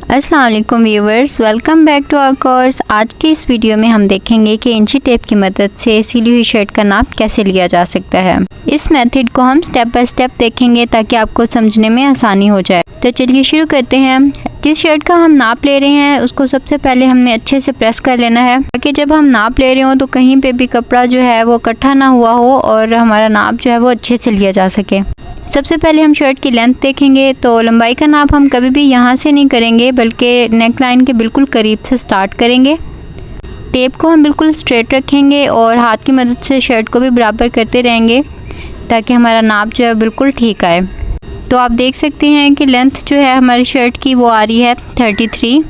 अस्सलाम वालेकुम viewers, welcome back to our course. आज की इस वीडियो में हम देखेंगे कि इंची टेप की मदद से सिली हुई शर्ट का नाप कैसे लिया जा सकता है। इस मेथड को हम स्टेप बाय स्टेप देखेंगे ताकि आपको समझने में आसानी हो जाए। तो चलिए शुरू करते हैं। जिस शर्ट का हम नाप ले रहे हैं उसको सबसे पहले हमने अच्छे से प्रेस कर लेना है ताकि जब हम नाप ले रहे हो तो कहीं पे भी कपड़ा जो है वो इकट्ठा ना हुआ हो और हमारा नाप जो है वो अच्छे से लिया जा सके। सबसे पहले हम शर्ट की लेंथ देखेंगे। तो लंबाई का नाप हम कभी भी यहाँ से नहीं करेंगे बल्कि नेक लाइन के बिल्कुल करीब से स्टार्ट करेंगे। टेप को हम बिल्कुल स्ट्रेट रखेंगे और हाथ की मदद से शर्ट को भी बराबर करते रहेंगे ताकि हमारा नाप जो है बिल्कुल ठीक आए। तो आप देख सकते हैं कि लेंथ जो है हमारी शर्ट की वो आ रही है 33।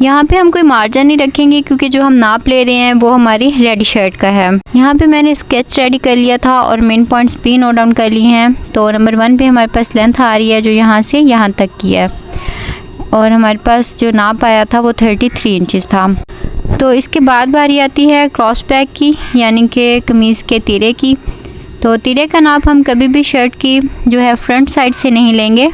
यहाँ पे हम कोई मार्जिन नहीं रखेंगे क्योंकि जो हम नाप ले रहे हैं वो हमारी रेडी शर्ट का है। यहाँ पे मैंने स्केच रेडी कर लिया था और मेन पॉइंट्स भी नोट डाउन कर लिए हैं। तो नंबर 1 पे हमारे पास लेंथ आ रही है जो यहाँ से यहाँ तक की है और हमारे पास जो नाप आया था वो 33 इंचज़ था। तो इसके बाद बारी आती है क्रॉस बैक की, यानी कि कमीज़ के तीरे की। तो तीरे का नाप हम कभी भी शर्ट की जो है फ्रंट साइड से नहीं लेंगे,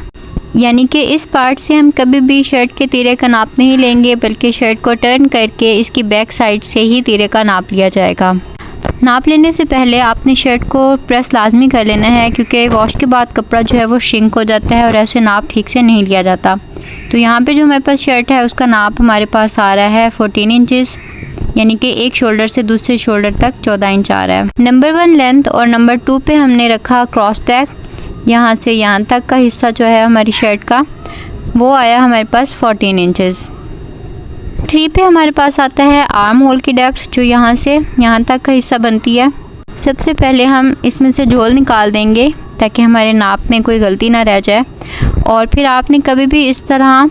यानी कि इस पार्ट से हम कभी भी शर्ट के तीरे का नाप नहीं लेंगे बल्कि शर्ट को टर्न करके इसकी बैक साइड से ही तीरे का नाप लिया जाएगा। नाप लेने से पहले आपने शर्ट को प्रेस लाजमी कर लेना है क्योंकि वॉश के बाद कपड़ा जो है वो श्रिंक हो जाता है और ऐसे नाप ठीक से नहीं लिया जाता। तो यहाँ पे जो हमारे पास शर्ट है उसका नाप हमारे पास आ रहा है 14 इंचज़, यानी कि एक शोल्डर से दूसरे शोल्डर तक 14 इंच आ रहा है। नंबर 1 लेंथ और नंबर 2 पे हमने रखा क्रॉस बैक। यहाँ से यहाँ तक का हिस्सा जो है हमारी शर्ट का वो आया हमारे पास 14 इंचज़। 3 पे हमारे पास आता है आर्म होल की डेप्थ जो यहाँ से यहाँ तक का हिस्सा बनती है। सबसे पहले हम इसमें से झोल निकाल देंगे ताकि हमारे नाप में कोई गलती ना रह जाए। और फिर आपने कभी भी इस तरह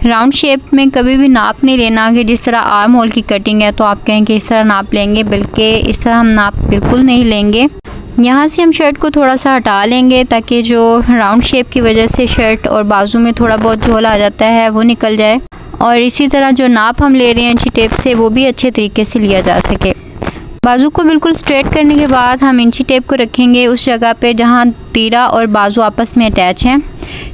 राउंड शेप में कभी भी नाप नहीं लेना कि जिस तरह आर्म होल की कटिंग है तो आप कहें कि इस तरह नाप लेंगे, बल्कि इस तरह हम नाप बिल्कुल नहीं लेंगे। यहाँ से हम शर्ट को थोड़ा सा हटा लेंगे ताकि जो राउंड शेप की वजह से शर्ट और बाजू में थोड़ा बहुत झोल आ जाता है वो निकल जाए और इसी तरह जो नाप हम ले रहे हैं इंची टेप से वो भी अच्छे तरीके से लिया जा सके। बाजू को बिल्कुल स्ट्रेट करने के बाद हम इंची टेप को रखेंगे उस जगह पे जहाँ तीरा और बाजू आपस में अटैच हैं।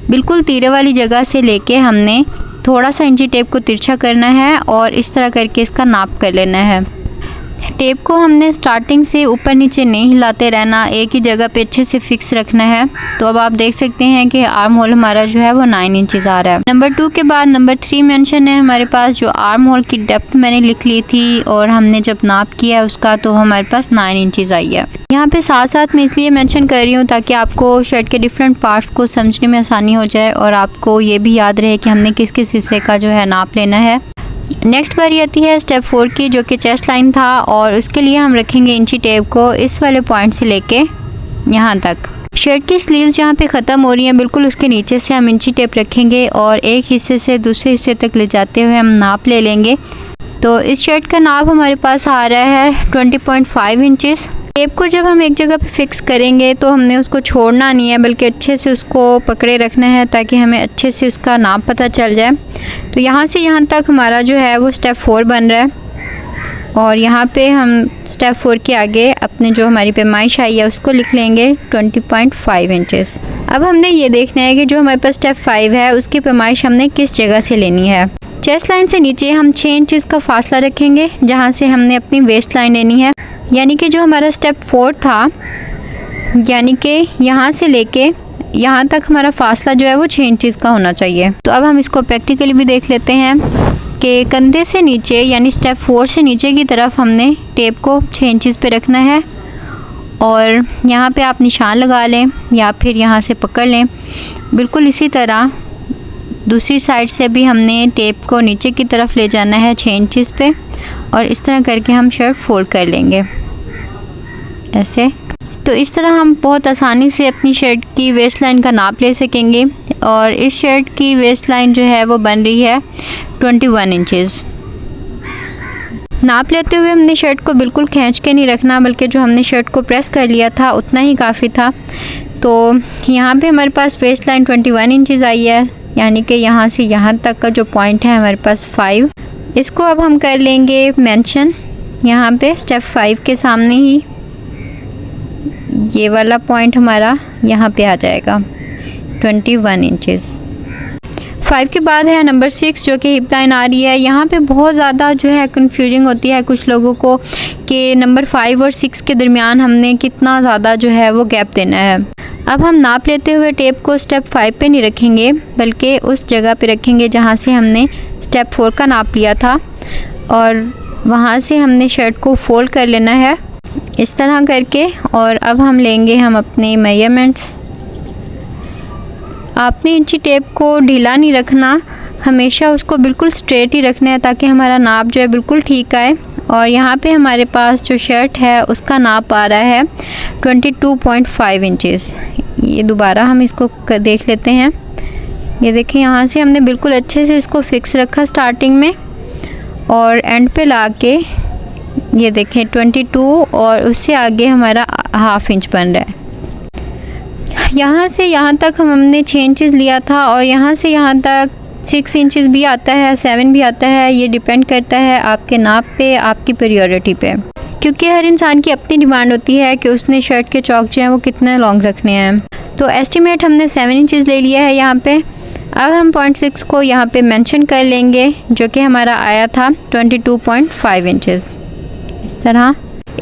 बिल्कुल तीरे वाली जगह से लेके हमने थोड़ा सा इंची टेप को तिरछा करना है और इस तरह करके इसका नाप कर लेना है। टेप को हमने स्टार्टिंग से ऊपर नीचे नहीं हिलाते रहना, एक ही जगह पे अच्छे से फिक्स रखना है। तो अब आप देख सकते हैं कि आर्म होल हमारा जो है वो 9 इंचज़ आ रहा है। नंबर 2 के बाद नंबर 3 मेंशन है हमारे पास। जो आर्म होल की डेप्थ मैंने लिख ली थी और हमने जब नाप किया उसका तो हमारे पास 9 इंचज़ आई है। यहाँ पे साथ साथ मैं इसलिए मेंशन कर रही हूँ ताकि आपको शर्ट के डिफरेंट पार्ट्स को समझने में आसानी हो जाए और आपको ये भी याद रहे कि हमने किस किस हिस्से का जो है नाप लेना है। नेक्स्ट बारी आती है स्टेप 4 की जो कि चेस्ट लाइन था और उसके लिए हम रखेंगे इंची टेप को इस वाले पॉइंट से लेके यहाँ तक। शर्ट की स्लीव्स जहाँ पे ख़त्म हो रही हैं बिल्कुल उसके नीचे से हम इंची टेप रखेंगे और एक हिस्से से दूसरे हिस्से तक ले जाते हुए हम नाप ले लेंगे। तो इस शर्ट का नाप हमारे पास आ रहा है 20.5 इंचज़। टेप को जब हम एक जगह पे फिक्स करेंगे तो हमने उसको छोड़ना नहीं है बल्कि अच्छे से उसको पकड़े रखना है ताकि हमें अच्छे से उसका नाप पता चल जाए। तो यहाँ से यहाँ तक हमारा जो है वो स्टेप 4 बन रहा है और यहाँ पे हम स्टेप 4 के आगे अपने जो हमारी पैमाइश आई है उसको लिख लेंगे 20.5 इंचज़। अब हमने ये देखना है कि जो हमारे पास स्टेप 5 है उसकी पैमाइश हमने किस जगह से लेनी है। चेस्ट लाइन से नीचे हम 6 इंचज़ का फासला रखेंगे जहाँ से हमने अपनी वेस्ट लाइन लेनी है, यानी कि जो हमारा स्टेप 4 था यानी कि यहाँ से लेके यहाँ तक हमारा फासला जो है वो 6 इंचज़ का होना चाहिए। तो अब हम इसको प्रैक्टिकली भी देख लेते हैं कि कंधे से नीचे यानी स्टेप 4 से नीचे की तरफ हमने टेप को 6 इंचज़ पे रखना है और यहाँ पे आप निशान लगा लें या फिर यहाँ से पकड़ लें। बिल्कुल इसी तरह दूसरी साइड से भी हमने टेप को नीचे की तरफ ले जाना है 6 इंचज़ पे और इस तरह करके हम शर्ट फोल्ड कर लेंगे ऐसे। तो इस तरह हम बहुत आसानी से अपनी शर्ट की वेस्ट लाइन का नाप ले सकेंगे और इस शर्ट की वेस्ट लाइन जो है वो बन रही है 21 इंचज़। नाप लेते हुए हमने शर्ट को बिल्कुल खींच के नहीं रखना बल्कि जो हमने शर्ट को प्रेस कर लिया था उतना ही काफ़ी था। तो यहाँ पे हमारे पास वेस्ट लाइन 21 इंचज़ आई है, यानी कि यहाँ से यहाँ तक का जो पॉइंट है हमारे पास 5। इसको अब हम कर लेंगे मेंशन यहाँ पे स्टेप 5 के सामने ही ये वाला पॉइंट हमारा यहाँ पे आ जाएगा 21 इंचज़। 5 के बाद है नंबर 6 जो कि हिप लाइन आ रही है। यहाँ पे बहुत ज़्यादा जो है कंफ्यूजिंग होती है कुछ लोगों को कि नंबर 5 और 6 के दरमियान हमने कितना ज़्यादा जो है वो गैप देना है। अब हम नाप लेते हुए टेप को स्टेप 5 पे नहीं रखेंगे बल्कि उस जगह पे रखेंगे जहाँ से हमने स्टेप 4 का नाप लिया था, और वहाँ से हमने शर्ट को फोल्ड कर लेना है इस तरह करके। और अब हम लेंगे अपने मेजरमेंट्स। आपने इंची टेप को ढीला नहीं रखना, हमेशा उसको बिल्कुल स्ट्रेट ही रखना है ताकि हमारा नाप जो है बिल्कुल ठीक आए। और यहाँ पे हमारे पास जो शर्ट है उसका नाप आ रहा है 22.5 इंचेस। ये दोबारा हम इसको देख लेते हैं। ये देखें, यहाँ से हमने बिल्कुल अच्छे से इसको फिक्स रखा स्टार्टिंग में, और एंड पे ला के ये देखें 22, और उससे आगे हमारा हाफ इंच बन रहा है। यहाँ से यहाँ तक हमने 6 इंचेस लिया था, और यहाँ से यहाँ तक 6 इंचेस भी आता है, 7 भी आता है। ये डिपेंड करता है आपके नाप पे, आपकी प्रायोरिटी पे, क्योंकि हर इंसान की अपनी डिमांड होती है कि उसने शर्ट के चौक जो हैं वो कितने लॉन्ग रखने हैं। तो एस्टिमेट हमने 7 इंचेस ले लिया है यहाँ पे। अब हम 0.6 को यहाँ पे मेंशन कर लेंगे जो कि हमारा आया था 22.5 इंचेस इस तरह।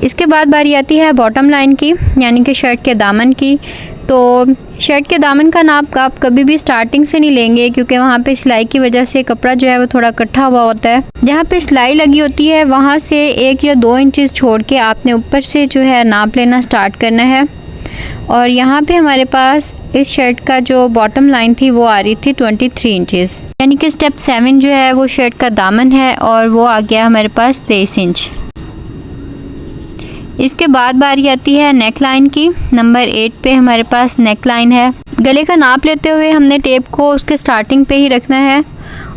इसके बाद बारी आती है बॉटम लाइन की, यानी कि शर्ट के दामन की। तो शर्ट के दामन का नाप आप कभी भी स्टार्टिंग से नहीं लेंगे, क्योंकि वहाँ पे सिलाई की वजह से कपड़ा जो है वो थोड़ा इकट्ठा हुआ होता है। जहाँ पे सिलाई लगी होती है वहाँ से 1 या 2 इंचेस छोड़ के आपने ऊपर से जो है नाप लेना स्टार्ट करना है। और यहाँ पे हमारे पास इस शर्ट का जो बॉटम लाइन थी वो आ रही थी 23 इंचेस, यानी कि स्टेप 7 जो है वो शर्ट का दामन है, और वो आ गया हमारे पास 23 इंच। इसके बाद बारी आती है नेक लाइन की। नंबर 8 पे हमारे पास नेक लाइन है। गले का नाप लेते हुए हमने टेप को उसके स्टार्टिंग पे ही रखना है,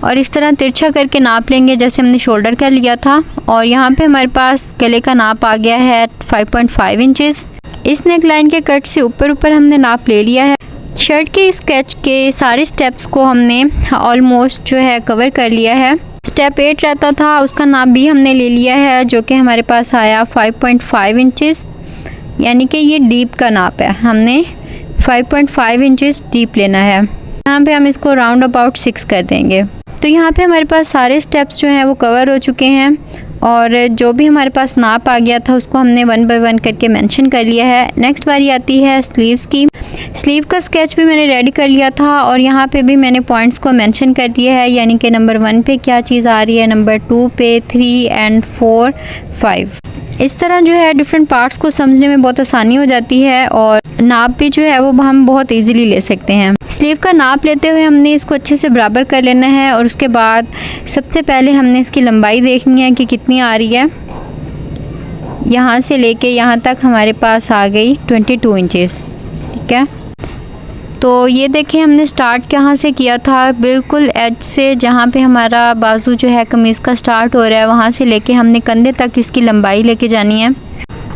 और इस तरह तिरछा करके नाप लेंगे जैसे हमने शोल्डर का लिया था। और यहाँ पे हमारे पास गले का नाप आ गया है 5.5 इंचेस। इस नेक लाइन के कट से ऊपर हमने नाप ले लिया है। शर्ट के स्केच के सारे स्टेप्स को हमने ऑलमोस्ट जो है कवर कर लिया है। स्टेप 8 रहता था, उसका नाप भी हमने ले लिया है जो कि हमारे पास आया 5.5 इंचेस, यानी कि ये डीप का नाप है। हमने 5.5 इंचेस डीप लेना है। यहाँ पे हम इसको राउंड अबाउट 6 कर देंगे। तो यहाँ पे हमारे पास सारे स्टेप्स जो हैं वो कवर हो चुके हैं, और जो भी हमारे पास नाप आ गया था उसको हमने 1 बाय 1 करके मेंशन कर लिया है। नेक्स्ट बारी आती है स्लीव्स की। स्लीव का स्केच भी मैंने रेडी कर लिया था, और यहाँ पे भी मैंने पॉइंट्स को मेंशन कर दिया है, यानी कि नंबर 1 पे क्या चीज़ आ रही है, नंबर 2 पे, 3 एंड 4, 5। इस तरह जो है डिफरेंट पार्ट्स को समझने में बहुत आसानी हो जाती है, और नाप भी जो है वो हम बहुत इजीली ले सकते हैं। स्लीव का नाप लेते हुए हमने इसको अच्छे से बराबर कर लेना है, और उसके बाद सबसे पहले हमने इसकी लंबाई देखनी है कि कितनी आ रही है। यहाँ से लेके यहाँ तक हमारे पास आ गई 22 इंचेस, ठीक है। तो ये देखें, हमने स्टार्ट कहाँ से किया था, बिल्कुल एज से, जहाँ पे हमारा बाजू जो है कमीज़ का स्टार्ट हो रहा है वहाँ से लेके हमने कंधे तक इसकी लंबाई लेके जानी है।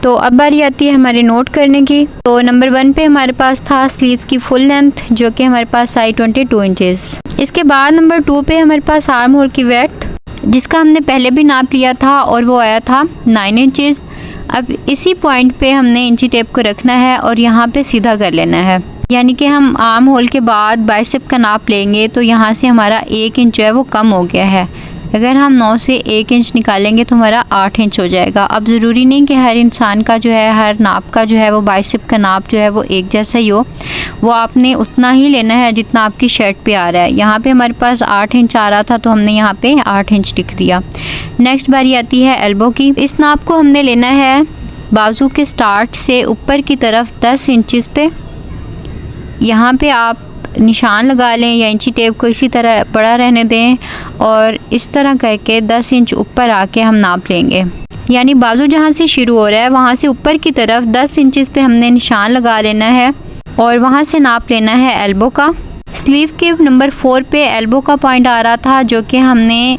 तो अब बारी आती है हमारे नोट करने की। तो नंबर 1 पे हमारे पास था स्लीव्स की फुल लेंथ जो कि हमारे पास आई 22 इंचेस। इसके बाद नंबर 2 पे हमारे पास आर्म होल की वेड्थ, जिसका हमने पहले भी नाप लिया था, और वो आया था 9 इंचेस। अब इसी पॉइंट पे हमने इंची टेप को रखना है और यहाँ पे सीधा कर लेना है, यानी कि हम आर्म होल के बाद बाइसेप का नाप लेंगे तो यहाँ से हमारा 1 इंच जो है वो कम हो गया है। अगर हम 9 से 1 इंच निकालेंगे तो हमारा 8 इंच हो जाएगा। अब ज़रूरी नहीं कि हर इंसान का जो है, हर नाप का जो है वो बाइसेप का नाप जो है वो एक जैसा ही हो, वो आपने उतना ही लेना है जितना आपकी शर्ट पे आ रहा है। यहाँ पे हमारे पास 8 इंच आ रहा था तो हमने यहाँ पे 8 इंच लिख दिया। नेक्स्ट बारी आती है एल्बो की। इस नाप को हमने लेना है बाजू के स्टार्ट से ऊपर की तरफ 10 इंचेस पे। यहाँ पे आप निशान लगा लें या इंची टेप को इसी तरह बड़ा रहने दें, और इस तरह करके 10 इंच ऊपर आके हम नाप लेंगे। यानी बाजू जहाँ से शुरू हो रहा है वहाँ से ऊपर की तरफ 10 इंचेस पे हमने निशान लगा लेना है, और वहाँ से नाप लेना है एल्बो का। स्लीव के नंबर 4 पे एल्बो का पॉइंट आ रहा था जो कि हमने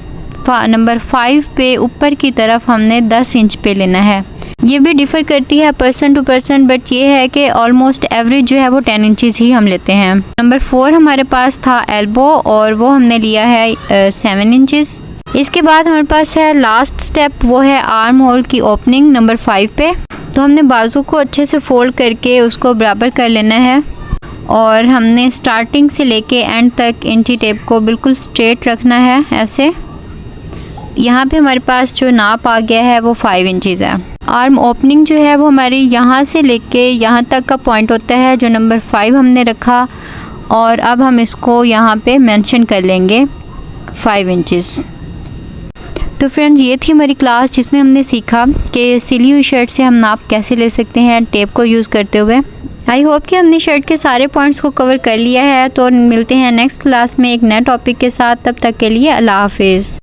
नंबर 5 पे ऊपर की तरफ हमने 10 इंच पे लेना है। ये भी डिफ़र करती है पर्सन टू पर्सन, बट ये है कि ऑलमोस्ट एवरेज जो है वो 10 इंचेस ही हम लेते हैं। नंबर 4 हमारे पास था एल्बो, और वो हमने लिया है 7 इंचेस। इसके बाद हमारे पास है लास्ट स्टेप, वो है आर्म होल की ओपनिंग नंबर 5 पे। तो हमने बाजू को अच्छे से फोल्ड करके उसको बराबर कर लेना है, और हमने स्टार्टिंग से लेके एंड तक इंची टेप को बिल्कुल स्ट्रेट रखना है। ऐसे यहाँ पे हमारे पास जो नाप आ गया है वो 5 इंचज़ है। आर्म ओपनिंग जो है वो हमारी यहाँ से लेके यहाँ तक का पॉइंट होता है जो नंबर 5 हमने रखा, और अब हम इसको यहाँ पे मेंशन कर लेंगे 5 इंचज़। तो फ्रेंड्स, ये थी हमारी क्लास जिसमें हमने सीखा कि सिली हुई शर्ट से हम नाप कैसे ले सकते हैं टेप को यूज़ करते हुए। आई होप कि हमने शर्ट के सारे पॉइंट्स को कवर कर लिया है। तो मिलते हैं नेक्स्ट क्लास में एक नए टॉपिक के साथ। तब तक के लिए अल्लाह हाफिज़।